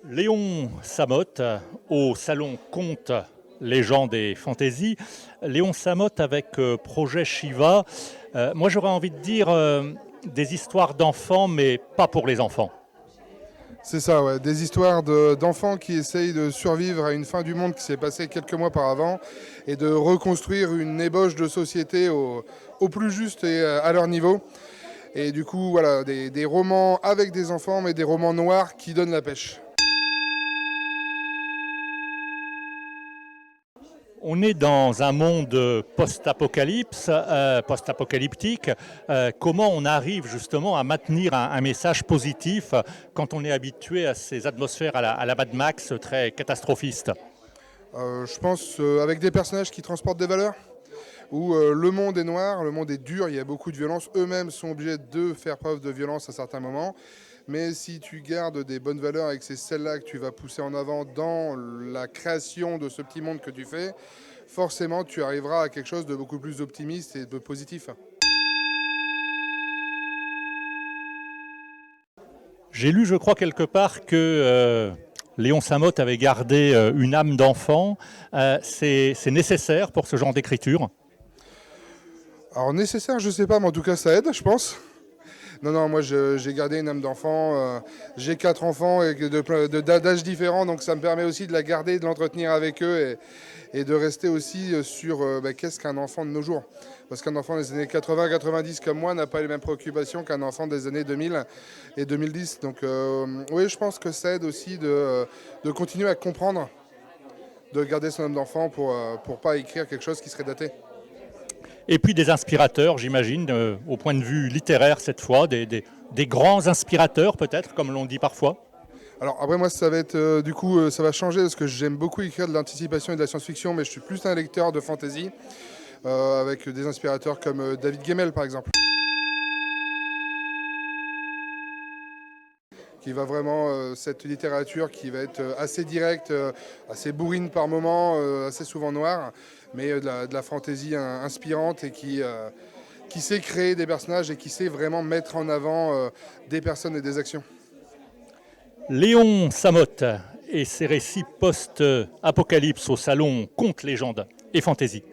Léon Samotte au salon Contes, légendes et fantaisie. Léon Samotte avec Projet Shiva. Moi j'aurais envie de dire des histoires d'enfants, mais pas pour les enfants. C'est ça, ouais. Des histoires d'enfants qui essayent de survivre à une fin du monde qui s'est passée quelques mois auparavant et de reconstruire une ébauche de société au plus juste et à leur niveau. Et du coup, voilà, des romans avec des enfants, mais des romans noirs qui donnent la pêche. On est dans un monde post-apocalyptique. Comment on arrive justement à maintenir un message positif quand on est habitué à ces atmosphères à la Mad Max très catastrophistes? Je pense avec des personnages qui transportent des valeurs, où le monde est noir, le monde est dur, il y a beaucoup de violence. Eux-mêmes sont obligés de faire preuve de violence à certains moments. Mais si tu gardes des bonnes valeurs et que c'est celles-là que tu vas pousser en avant dans la création de ce petit monde que tu fais, forcément tu arriveras à quelque chose de beaucoup plus optimiste et de positif. J'ai lu, je crois, quelque part que Léon Samotte avait gardé une âme d'enfant. C'est nécessaire pour ce genre d'écriture? Alors nécessaire, je sais pas, mais en tout cas ça aide, je pense. Non, non, moi j'ai gardé une âme d'enfant. J'ai 4 enfants et d'âges différents, donc ça me permet aussi de la garder, de l'entretenir avec eux et de rester aussi sur qu'est-ce qu'un enfant de nos jours. Parce qu'un enfant des années 80-90 comme moi n'a pas les mêmes préoccupations qu'un enfant des années 2000 et 2010. Donc oui, je pense que ça aide aussi de continuer à comprendre, de garder son âme d'enfant pour pas écrire quelque chose qui serait daté. Et puis des inspirateurs, j'imagine, au point de vue littéraire cette fois, des grands inspirateurs peut-être, comme l'on dit parfois. Alors après moi ça va être du coup ça va changer parce que j'aime beaucoup écrire de l'anticipation et de la science-fiction, mais je suis plus un lecteur de fantasy avec des inspirateurs comme David Gemmell par exemple, qui va vraiment cette littérature qui va être assez directe, assez bourrine par moments, assez souvent noire, mais de la fantaisie inspirante et qui sait créer des personnages et qui sait vraiment mettre en avant des personnes et des actions. Léon Samotte et ses récits post-apocalypse au salon Contes, légendes et fantaisie.